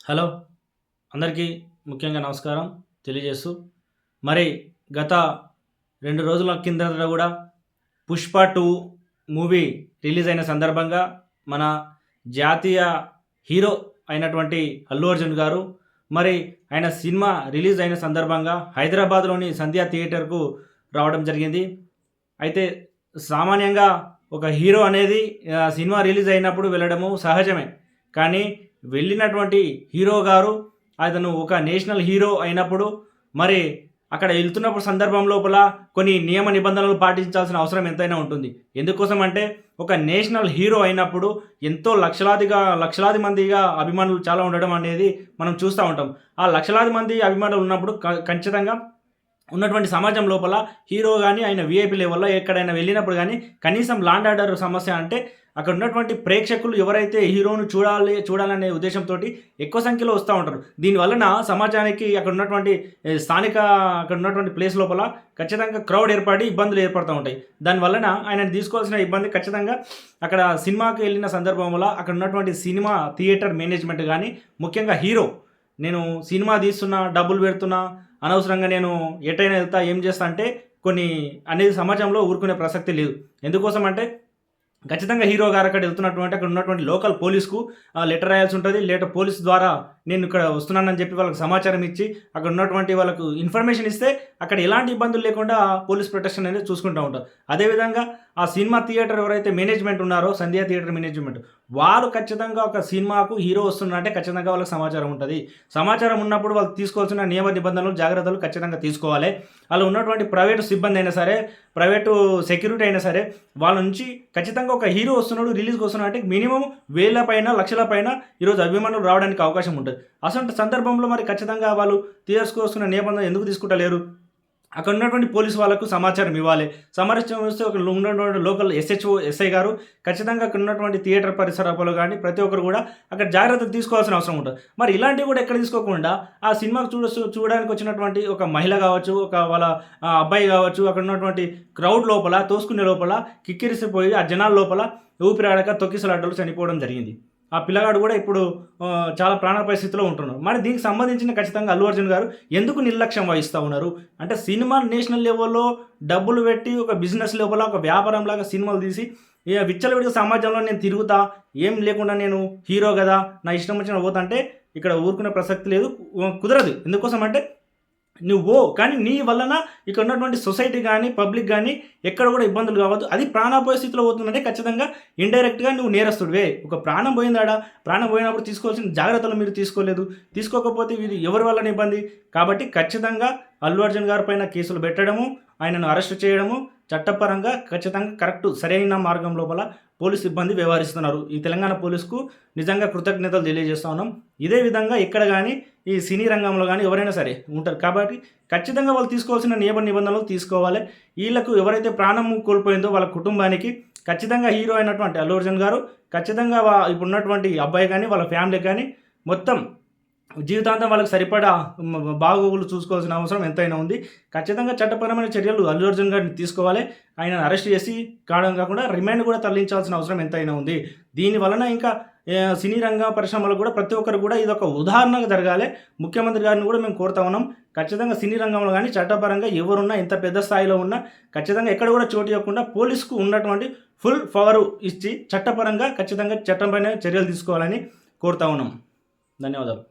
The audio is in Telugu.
హలో అందరికీ ముఖ్యంగా నమస్కారం తెలియజేస్తూ మరి గత 2 రోజుల కిందట కూడా 'పుష్ప 2' మూవీ రిలీజ్ అయిన సందర్భంగా మన జాతీయ హీరో అయినటువంటి అల్లు అర్జున్ గారు మరి ఆయన సినిమా రిలీజ్ అయిన సందర్భంగా హైదరాబాద్లోని సంధ్యా థియేటర్కు రావడం జరిగింది. అయితే సామాన్యంగా ఒక హీరో అనేది సినిమా రిలీజ్ అయినప్పుడు వెళ్ళడము సహజమే. కానీ వెళ్ళినటువంటి హీరో గారు అతను ఒక నేషనల్ హీరో అయినప్పుడు మరి అక్కడ వెళ్తున్నప్పుడు సందర్భం లోపల కొన్ని నియమ నిబంధనలు పాటించాల్సిన అవసరం ఎంతైనా ఉంటుంది. ఎందుకోసం అంటే ఒక నేషనల్ హీరో అయినప్పుడు ఎంతో లక్షలాది మందిగా అభిమానులు చాలా ఉండడం అనేది మనం చూస్తూ ఉంటాం. ఆ లక్షలాది మంది అభిమానులు ఉన్నప్పుడు ఖచ్చితంగా ఉన్నటువంటి సమాజం లోపల హీరో కానీ ఆయన వీఐపీ లెవెల్లో ఎక్కడైనా వెళ్ళినప్పుడు కానీ కనీసం లాండ్ ఆర్డర్ సమస్య అంటే అక్కడ ఉన్నటువంటి ప్రేక్షకులు ఎవరైతే హీరోను చూడాలనే ఉద్దేశంతో ఎక్కువ సంఖ్యలో వస్తూ ఉంటారు. దీనివలన సమాజానికి అక్కడ ఉన్నటువంటి అక్కడ ఉన్నటువంటి ప్లేస్ లోపల ఖచ్చితంగా క్రౌడ్ ఏర్పడి ఇబ్బందులు ఏర్పడుతూ ఉంటాయి. దానివలన ఆయన తీసుకోవాల్సిన ఇబ్బంది ఖచ్చితంగా అక్కడ సినిమాకి వెళ్ళిన సందర్భంలో అక్కడ ఉన్నటువంటి సినిమా థియేటర్ మేనేజ్మెంట్ కానీ ముఖ్యంగా హీరో నేను సినిమా తీస్తున్నా, డబ్బులు పెడుతున్నా, అనవసరంగా నేను ఎటైనా వెళ్తా, ఏం చేస్తా అంటే కొన్ని అనేది సమాజంలో ఊరుకునే ప్రసక్తి లేదు. ఎందుకోసం అంటే ఖచ్చితంగా హీరో గారు అక్కడ అక్కడ ఉన్నటువంటి లోకల్ పోలీస్కు లెటర్ రాయాల్సి ఉంటుంది. పోలీస్ ద్వారా నేను ఇక్కడ వస్తున్నానని చెప్పి వాళ్ళకి సమాచారం ఇచ్చి అక్కడ ఉన్నటువంటి వాళ్ళకు ఇన్ఫర్మేషన్ ఇస్తే అక్కడ ఎలాంటి ఇబ్బందులు లేకుండా పోలీస్ ప్రొటెక్షన్ అనేది చూసుకుంటూ ఉంటారు. అదేవిధంగా ఆ సినిమా థియేటర్ ఎవరైతే మేనేజ్మెంట్ ఉన్నారో సంధ్యా థియేటర్ మేనేజ్మెంట్ వారు ఖచ్చితంగా ఒక సినిమాకు హీరో వస్తున్నారంటే ఖచ్చితంగా వాళ్ళకి సమాచారం ఉంటుంది. సమాచారం ఉన్నప్పుడు వాళ్ళు తీసుకోవాల్సిన నియమ నిబంధనలు జాగ్రత్తలు ఖచ్చితంగా తీసుకోవాలి. అలా ఉన్నటువంటి ప్రైవేటు సిబ్బంది అయినా సరే, ప్రైవేటు సెక్యూరిటీ అయినా సరే వాళ్ళ నుంచి ఖచ్చితంగా ఒక హీరో వస్తున్నాడు, రిలీజ్కి వస్తున్నాడు అంటే మినిమం వేల పైన లక్షల పైన ఈరోజు అభిమానులు రావడానికి అవకాశం ఉంటుంది. అసలు సందర్భంలో మరి ఖచ్చితంగా వాళ్ళు తీసుకొస్తున్న నిబంధన ఎందుకు తీసుకుంటలేరు? అక్కడ ఉన్నటువంటి పోలీసు వాళ్ళకు సమాచారం ఇవ్వాలి. సమాచారం ఇస్తే ఒక ఉన్నటువంటి లోకల్ ఎస్ఐ గారు ఖచ్చితంగా అక్కడ ఉన్నటువంటి థియేటర్ పరిసరాలు కానీ ప్రతి ఒక్కరు కూడా అక్కడ జాగ్రత్తలు తీసుకోవాల్సిన అవసరం ఉంటుంది. మరి ఇలాంటివి కూడా ఎక్కడ తీసుకోకుండా ఆ సినిమాకు చూడడానికి వచ్చినటువంటి ఒక మహిళ కావచ్చు, ఒక వాళ్ళ అబ్బాయి కావచ్చు, అక్కడ ఉన్నటువంటి క్రౌడ్ లోపల తోసుకునే లోపల కిక్కిరిసిపోయి ఆ జనాల లోపల ఊపిరాడక తొక్కిసలాటలు చనిపోవడం జరిగింది. ఆ పిల్లగాడు కూడా ఇప్పుడు చాలా ప్రాణాపాయ స్థితిలో ఉంటున్నారు. మరి దీనికి సంబంధించిన ఖచ్చితంగా అల్లు అర్జున్ గారు ఎందుకు నిర్లక్ష్యం వహిస్తూ ఉన్నారు అంటే సినిమా నేషనల్ లెవెల్లో డబ్బులు పెట్టి ఒక బిజినెస్ లోపల ఒక వ్యాపారంలాగా సినిమాలు తీసి విచ్చలవిడిగా సమాజంలో నేను తిరుగుతా, ఏం లేకుండా నేను హీరో కదా నా ఇష్టం వచ్చిన పోతా ఇక్కడ ఊరుకునే ప్రసక్తి లేదు, కుదరదు. ఎందుకోసం అంటే కానీ నీ వలన ఇక్కడ ఉన్నటువంటి సొసైటీ కానీ పబ్లిక్ కానీ ఎక్కడ కూడా ఇబ్బందులు కావద్దు. అది ప్రాణాపాయ స్థితిలో పోతుందంటే ఖచ్చితంగా ఇండైరెక్ట్గా నువ్వు నేరస్తుడివే. ఒక ప్రాణం పోయిందాడా, ప్రాణం పోయినప్పుడు తీసుకోవాల్సిన జాగ్రత్తలు మీరు తీసుకోకపోతే ఇది ఎవరి వల్ల ఇబ్బంది? కాబట్టి ఖచ్చితంగా అల్లు అర్జున్ గారి పైన కేసులు పెట్టడము, ఆయనను అరెస్ట్ చేయడము చట్టపరంగా ఖచ్చితంగా కరెక్ట్ సరైన మార్గం లోపల పోలీస్ సిబ్బంది వ్యవహరిస్తున్నారు. ఈ తెలంగాణ పోలీసుకు నిజంగా కృతజ్ఞతలు తెలియజేస్తూ ఉన్నాం. ఇదే విధంగా ఇక్కడ కానీ ఈ సినీ రంగంలో కానీ ఎవరైనా సరే ఉంటారు. కాబట్టి ఖచ్చితంగా వాళ్ళు తీసుకోవాల్సిన నియమ నిబంధనలు తీసుకోవాలి. వీళ్ళకు ఎవరైతే ప్రాణం కోల్పోయిందో వాళ్ళ కుటుంబానికి ఖచ్చితంగా హీరో అయినటువంటి అల్లు అర్జున్ గారు ఖచ్చితంగా ఇప్పుడు ఉన్నటువంటి అబ్బాయి కానీ వాళ్ళ ఫ్యామిలీ కానీ మొత్తం జీవితాంతం వాళ్ళకి సరిపడా బాగోగులు చూసుకోవాల్సిన అవసరం ఎంతైనా ఉంది. ఖచ్చితంగా చట్టపరమైన చర్యలు అల్లు అర్జున్ గారిని తీసుకోవాలి. ఆయనను అరెస్ట్ చేసి కాకుండా రిమాండ్ కూడా తరలించాల్సిన అవసరం ఎంతైనా ఉంది. దీనివలన ఇంకా సినీ రంగ పరిశ్రమలు కూడా ప్రతి ఒక్కరు కూడా ఇది ఒక ఉదాహరణగా జరగాలి. ముఖ్యమంత్రి గారిని కూడా మేము కోరుతా ఉన్నాం. ఖచ్చితంగా సినీ రంగంలో కానీ చట్టపరంగా ఎవరున్నా ఎంత పెద్ద స్థాయిలో ఉన్నా ఖచ్చితంగా ఎక్కడ కూడా చోటు ఇవ్వకుండా పోలీసుకు ఉన్నటువంటి ఫుల్ పవర్ ఇచ్చి చట్టపరంగా ఖచ్చితంగా చట్టంపైన చర్యలు తీసుకోవాలని కోరుతా ఉన్నాం. ధన్యవాదాలు.